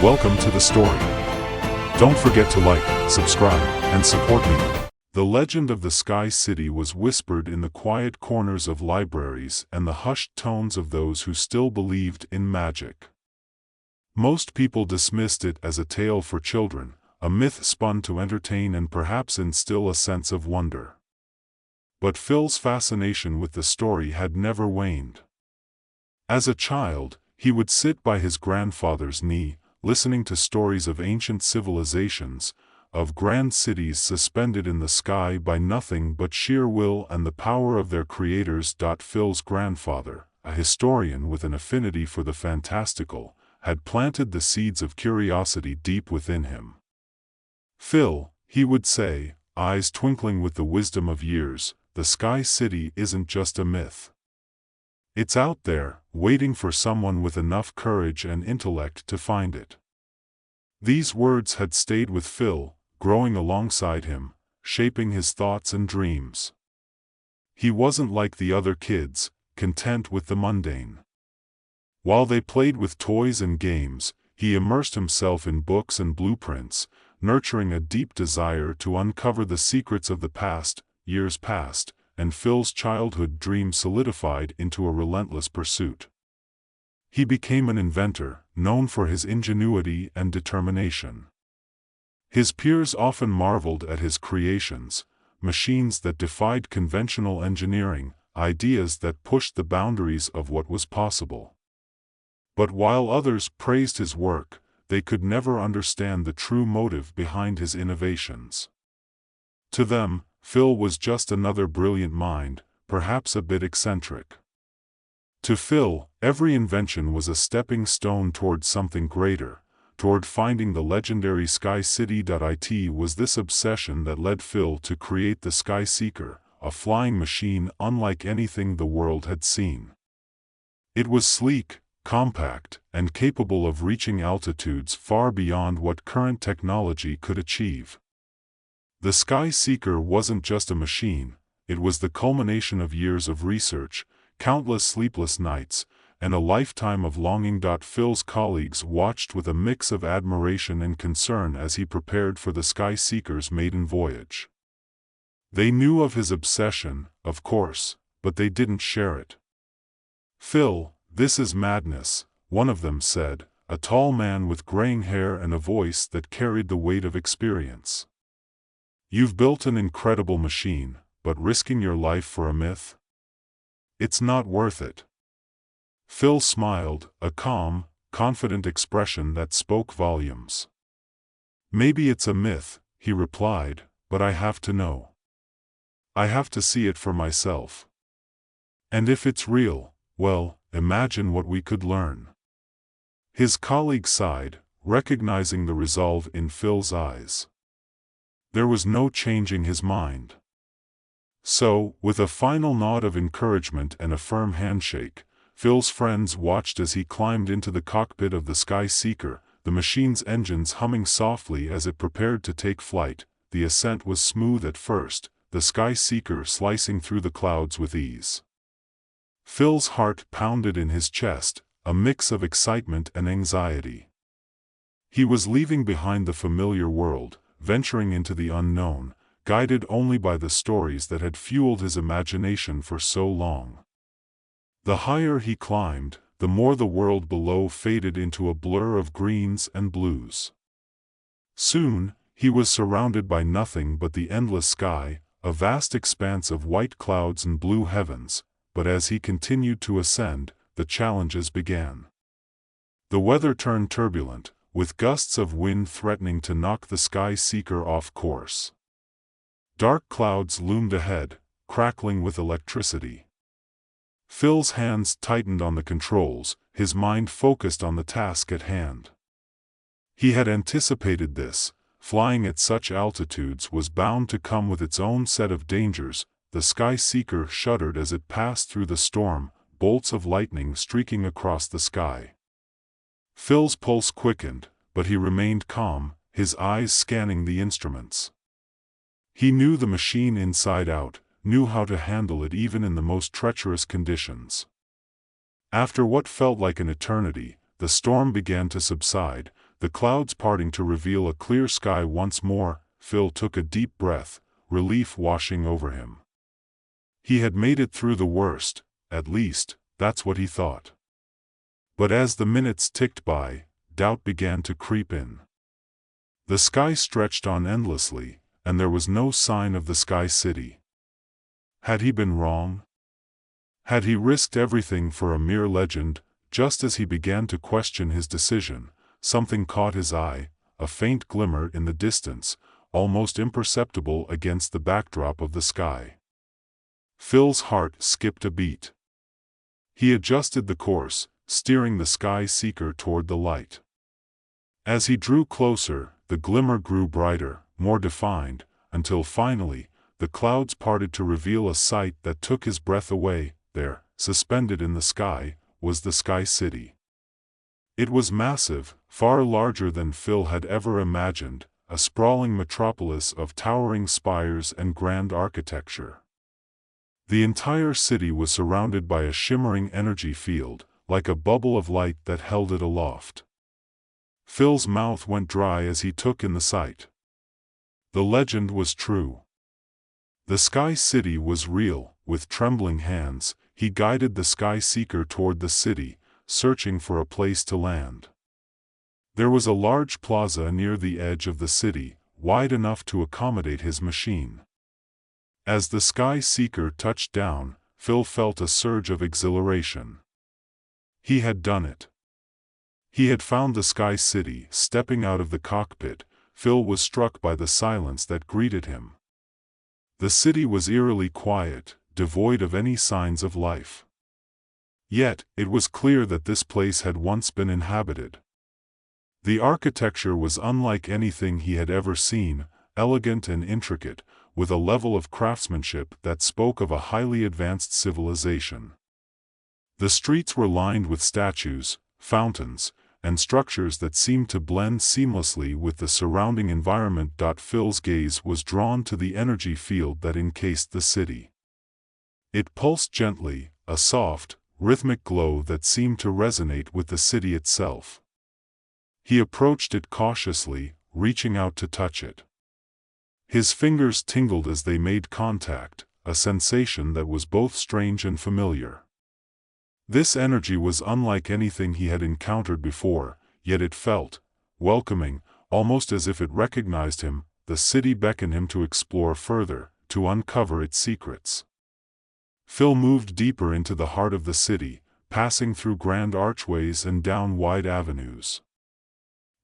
Welcome to the story. Don't forget to like, subscribe, and support me. The legend of the Sky City was whispered in the quiet corners of libraries and the hushed tones of those who still believed in magic. Most people dismissed it as a tale for children, a myth spun to entertain and perhaps instill a sense of wonder. But Phil's fascination with the story had never waned. As a child, he would sit by his grandfather's knee, listening to stories of ancient civilizations, of grand cities suspended in the sky by nothing but sheer will and the power of their creators. Phil's grandfather, a historian with an affinity for the fantastical, had planted the seeds of curiosity deep within him. "Phil," he would say, eyes twinkling with the wisdom of years, "the Sky City isn't just a myth. It's out there, waiting for someone with enough courage and intellect to find it." These words had stayed with Phil, growing alongside him, shaping his thoughts and dreams. He wasn't like the other kids, content with the mundane. While they played with toys and games, he immersed himself in books and blueprints, nurturing a deep desire to uncover the secrets of the past. Years passed, and Phil's childhood dream solidified into a relentless pursuit. He became an inventor, known for his ingenuity and determination. His peers often marveled at his creations, machines that defied conventional engineering, ideas that pushed the boundaries of what was possible. But while others praised his work, they could never understand the true motive behind his innovations. To them, Phil was just another brilliant mind, perhaps a bit eccentric. To Phil, every invention was a stepping stone toward something greater, toward finding the legendary Sky City. It was this obsession that led Phil to create the Sky Seeker, a flying machine unlike anything the world had seen. It was sleek, compact, and capable of reaching altitudes far beyond what current technology could achieve. The Sky Seeker wasn't just a machine, it was the culmination of years of research, countless sleepless nights, and a lifetime of longing. Phil's colleagues watched with a mix of admiration and concern as he prepared for the Sky Seeker's maiden voyage. They knew of his obsession, of course, but they didn't share it. "Phil, this is madness," one of them said, a tall man with graying hair and a voice that carried the weight of experience. "You've built an incredible machine, but risking your life for a myth? It's not worth it." Phil smiled, a calm, confident expression that spoke volumes. "Maybe it's a myth," he replied, "but I have to know. I have to see it for myself. And if it's real, well, imagine what we could learn." His colleague sighed, recognizing the resolve in Phil's eyes. There was no changing his mind. So, with a final nod of encouragement and a firm handshake, Phil's friends watched as he climbed into the cockpit of the Sky Seeker, the machine's engines humming softly as it prepared to take flight. The ascent was smooth at first, the Sky Seeker slicing through the clouds with ease. Phil's heart pounded in his chest, a mix of excitement and anxiety. He was leaving behind the familiar world, venturing into the unknown, guided only by the stories that had fueled his imagination for so long. The higher he climbed, the more the world below faded into a blur of greens and blues. Soon, he was surrounded by nothing but the endless sky, a vast expanse of white clouds and blue heavens. But as he continued to ascend, the challenges began. The weather turned turbulent, with gusts of wind threatening to knock the Sky Seeker off course. Dark clouds loomed ahead, crackling with electricity. Phil's hands tightened on the controls, his mind focused on the task at hand. He had anticipated this. Flying at such altitudes was bound to come with its own set of dangers. The Sky Seeker shuddered as it passed through the storm, bolts of lightning streaking across the sky. Phil's pulse quickened, but he remained calm, his eyes scanning the instruments. He knew the machine inside out, knew how to handle it even in the most treacherous conditions. After what felt like an eternity, the storm began to subside, the clouds parting to reveal a clear sky once more, Phil took a deep breath, relief washing over him. He had made it through the worst, at least, that's what he thought. But as the minutes ticked by, doubt began to creep in. The sky stretched on endlessly, and there was no sign of the Sky City. Had he been wrong? Had he risked everything for a mere legend? Just as he began to question his decision, something caught his eye, a faint glimmer in the distance, almost imperceptible against the backdrop of the sky. Phil's heart skipped a beat. He adjusted the course, steering the Sky Seeker toward the light. As he drew closer, the glimmer grew brighter, more defined, until finally, the clouds parted to reveal a sight that took his breath away. There, suspended in the sky, was the Sky City. It was massive, far larger than Phil had ever imagined, a sprawling metropolis of towering spires and grand architecture. The entire city was surrounded by a shimmering energy field, like a bubble of light that held it aloft. Phil's mouth went dry as he took in the sight. The legend was true. The Sky City was real. With trembling hands, he guided the Sky Seeker toward the city, searching for a place to land. There was a large plaza near the edge of the city, wide enough to accommodate his machine. As the Sky Seeker touched down, Phil felt a surge of exhilaration. He had done it. He had found the Sky City. Stepping out of the cockpit, Phil was struck by the silence that greeted him. The city was eerily quiet, devoid of any signs of life. Yet, it was clear that this place had once been inhabited. The architecture was unlike anything he had ever seen, elegant and intricate, with a level of craftsmanship that spoke of a highly advanced civilization. The streets were lined with statues, fountains, and structures that seemed to blend seamlessly with the surrounding environment. Phil's gaze was drawn to the energy field that encased the city. It pulsed gently, a soft, rhythmic glow that seemed to resonate with the city itself. He approached it cautiously, reaching out to touch it. His fingers tingled as they made contact, a sensation that was both strange and familiar. This energy was unlike anything he had encountered before, yet it felt welcoming, almost as if it recognized him. The city beckoned him to explore further, to uncover its secrets. Phil moved deeper into the heart of the city, passing through grand archways and down wide avenues.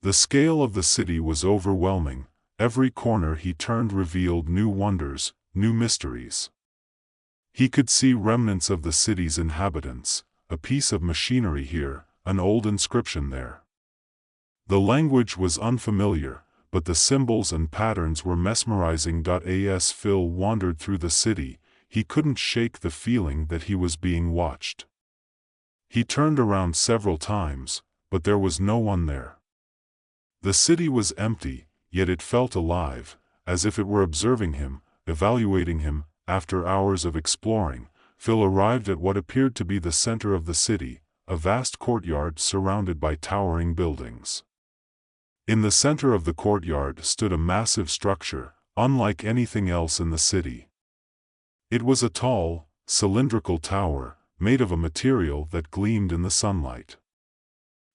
The scale of the city was overwhelming. Every corner he turned revealed new wonders, new mysteries. He could see remnants of the city's inhabitants, a piece of machinery here, an old inscription there. The language was unfamiliar, but the symbols and patterns were mesmerizing. As Phil wandered through the city, he couldn't shake the feeling that he was being watched. He turned around several times, but there was no one there. The city was empty, yet it felt alive, as if it were observing him, evaluating him. After hours of exploring, Phil arrived at what appeared to be the center of the city, a vast courtyard surrounded by towering buildings. In the center of the courtyard stood a massive structure, unlike anything else in the city. It was a tall, cylindrical tower, made of a material that gleamed in the sunlight.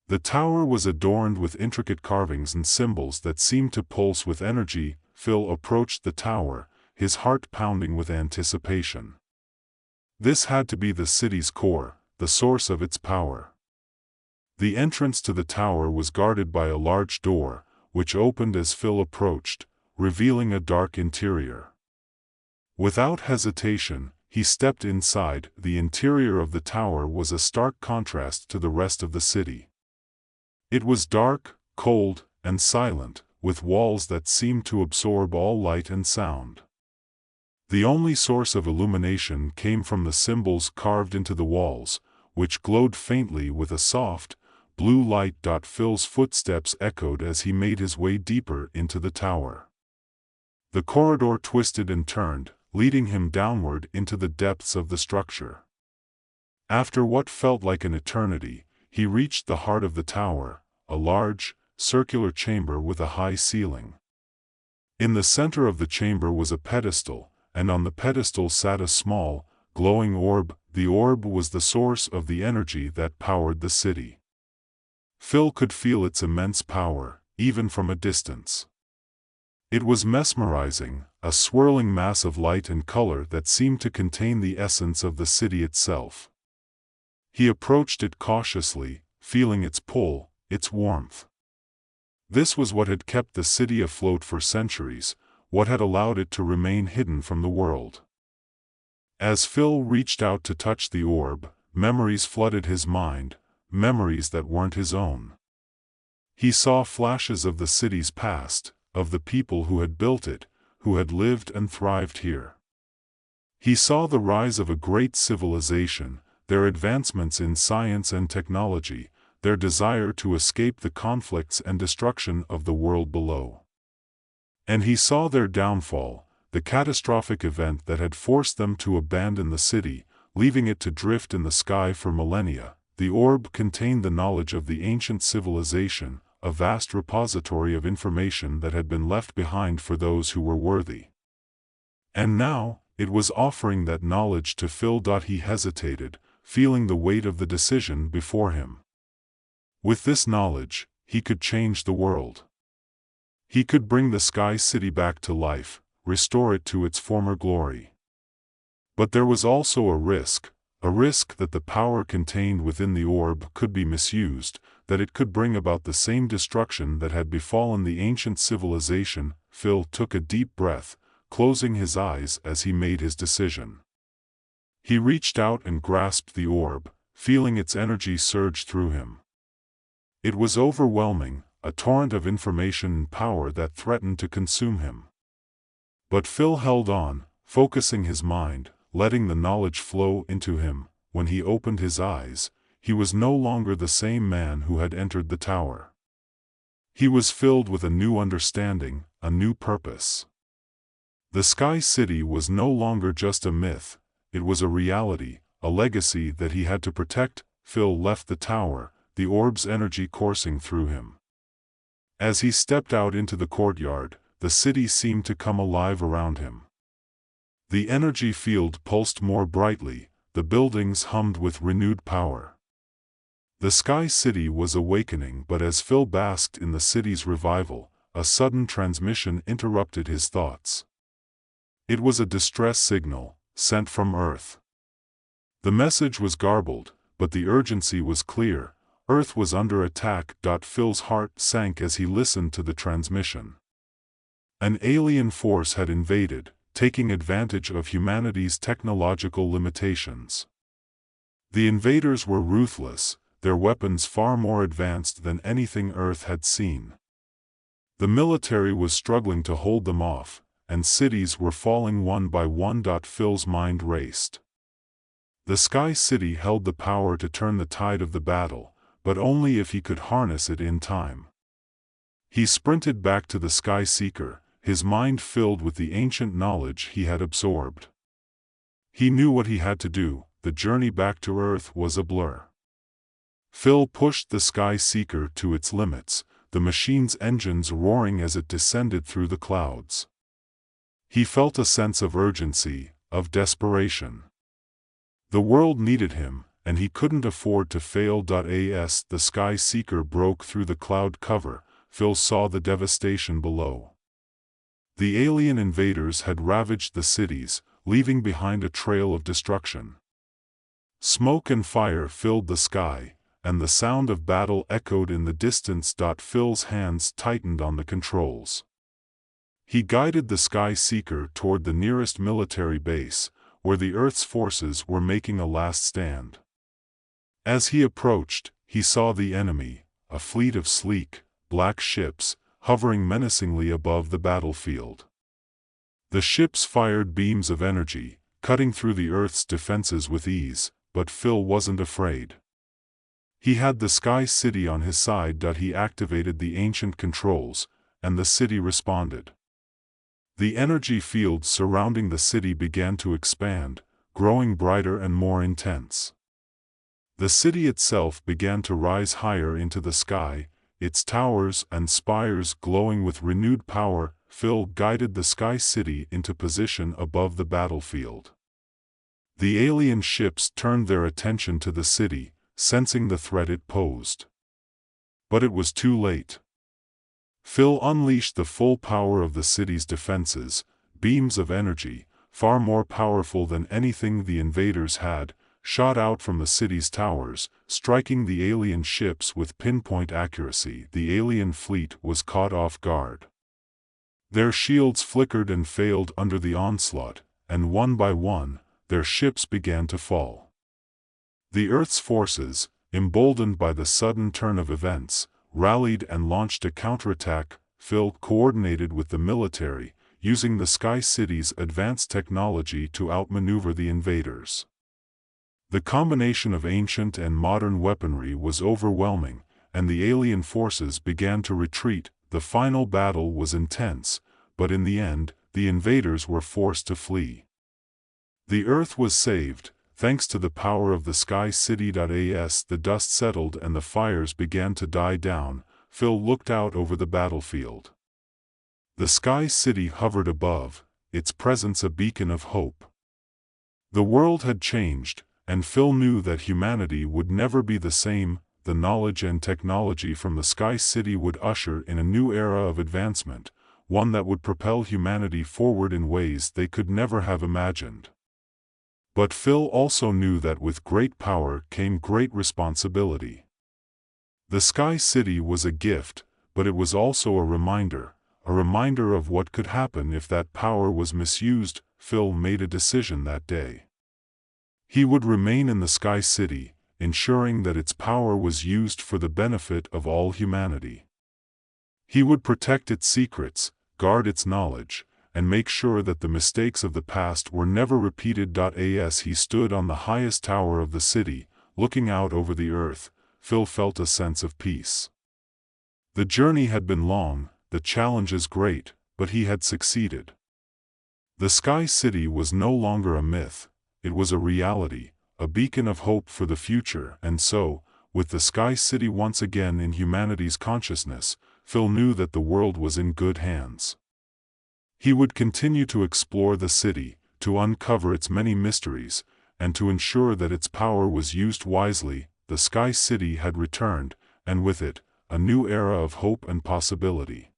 The tower was adorned with intricate carvings and symbols that seemed to pulse with energy. Phil approached the tower, his heart pounding with anticipation. This had to be the city's core, the source of its power. The entrance to the tower was guarded by a large door, which opened as Phil approached, revealing a dark interior. Without hesitation, he stepped inside. The interior of the tower was a stark contrast to the rest of the city. It was dark, cold, and silent, with walls that seemed to absorb all light and sound. The only source of illumination came from the symbols carved into the walls, which glowed faintly with a soft, blue light. Phil's footsteps echoed as he made his way deeper into the tower. The corridor twisted and turned, leading him downward into the depths of the structure. After what felt like an eternity, he reached the heart of the tower, a large, circular chamber with a high ceiling. In the center of the chamber was a pedestal, and on the pedestal sat a small, glowing orb. The orb was the source of the energy that powered the city. Phil could feel its immense power, even from a distance. It was mesmerizing, a swirling mass of light and color that seemed to contain the essence of the city itself. He approached it cautiously, feeling its pull, its warmth. This was what had kept the city afloat for centuries, what had allowed it to remain hidden from the world. As Phil reached out to touch the orb, memories flooded his mind, memories that weren't his own. He saw flashes of the city's past, of the people who had built it, who had lived and thrived here. He saw the rise of a great civilization, their advancements in science and technology, their desire to escape the conflicts and destruction of the world below. And he saw their downfall, the catastrophic event that had forced them to abandon the city, leaving it to drift in the sky for millennia. The orb contained the knowledge of the ancient civilization, a vast repository of information that had been left behind for those who were worthy. And now, it was offering that knowledge to Phil. He hesitated, feeling the weight of the decision before him. With this knowledge, he could change the world. He could bring the Sky City back to life, restore it to its former glory. But there was also a risk that the power contained within the orb could be misused, that it could bring about the same destruction that had befallen the ancient civilization. Phil took a deep breath, closing his eyes as he made his decision. He reached out and grasped the orb, feeling its energy surge through him. It was overwhelming, a torrent of information and power that threatened to consume him. But Phil held on, focusing his mind, letting the knowledge flow into him. When he opened his eyes, he was no longer the same man who had entered the tower. He was filled with a new understanding, a new purpose. The Sky City was no longer just a myth, it was a reality, a legacy that he had to protect. Phil left the tower, the orb's energy coursing through him. As he stepped out into the courtyard, the city seemed to come alive around him. The energy field pulsed more brightly, the buildings hummed with renewed power. The Sky City was awakening, but as Phil basked in the city's revival, a sudden transmission interrupted his thoughts. It was a distress signal, sent from Earth. The message was garbled, but the urgency was clear. Earth was under attack. Phil's heart sank as he listened to the transmission. An alien force had invaded, taking advantage of humanity's technological limitations. The invaders were ruthless, their weapons far more advanced than anything Earth had seen. The military was struggling to hold them off, and cities were falling one by one. Phil's mind raced. The Sky City held the power to turn the tide of the battle, but only if he could harness it in time. He sprinted back to the Sky Seeker, his mind filled with the ancient knowledge he had absorbed. He knew what he had to do, the journey back to Earth was a blur. Phil pushed the Sky Seeker to its limits, the machine's engines roaring as it descended through the clouds. He felt a sense of urgency, of desperation. The world needed him, and he couldn't afford to fail. As the Sky Seeker broke through the cloud cover, Phil saw the devastation below. The alien invaders had ravaged the cities, leaving behind a trail of destruction. Smoke and fire filled the sky, and the sound of battle echoed in the distance. Phil's hands tightened on the controls. He guided the Sky Seeker toward the nearest military base, where the Earth's forces were making a last stand. As he approached, he saw the enemy, a fleet of sleek, black ships, hovering menacingly above the battlefield. The ships fired beams of energy, cutting through the Earth's defenses with ease, but Phil wasn't afraid. He had the Sky City on his side. He activated the ancient controls, and the city responded. The energy field surrounding the city began to expand, growing brighter and more intense. The city itself began to rise higher into the sky, its towers and spires glowing with renewed power. Phil guided the Sky City into position above the battlefield. The alien ships turned their attention to the city, sensing the threat it posed. But it was too late. Phil unleashed the full power of the city's defenses, beams of energy, far more powerful than anything the invaders had, shot out from the city's towers, striking the alien ships with pinpoint accuracy. The alien fleet was caught off guard. Their shields flickered and failed under the onslaught, and one by one, their ships began to fall. The Earth's forces, emboldened by the sudden turn of events, rallied and launched a counterattack. Phil coordinated with the military, using the Sky City's advanced technology to outmaneuver the invaders. The combination of ancient and modern weaponry was overwhelming, and the alien forces began to retreat. The final battle was intense, but in the end, the invaders were forced to flee. The Earth was saved, thanks to the power of the Sky City. As the dust settled and the fires began to die down, Phil looked out over the battlefield. The Sky City hovered above, its presence a beacon of hope. The world had changed, and Phil knew that humanity would never be the same. The knowledge and technology from the Sky City would usher in a new era of advancement, one that would propel humanity forward in ways they could never have imagined. But Phil also knew that with great power came great responsibility. The Sky City was a gift, but it was also a reminder of what could happen if that power was misused. Phil made a decision that day. He would remain in the Sky City, ensuring that its power was used for the benefit of all humanity. He would protect its secrets, guard its knowledge, and make sure that the mistakes of the past were never repeated. As he stood on the highest tower of the city, looking out over the earth, Phil felt a sense of peace. The journey had been long, the challenges great, but he had succeeded. The Sky City was no longer a myth, it was a reality, a beacon of hope for the future. And so, with the Sky City once again in humanity's consciousness, Phil knew that the world was in good hands. He would continue to explore the city, to uncover its many mysteries, and to ensure that its power was used wisely. The Sky City had returned, and with it, a new era of hope and possibility.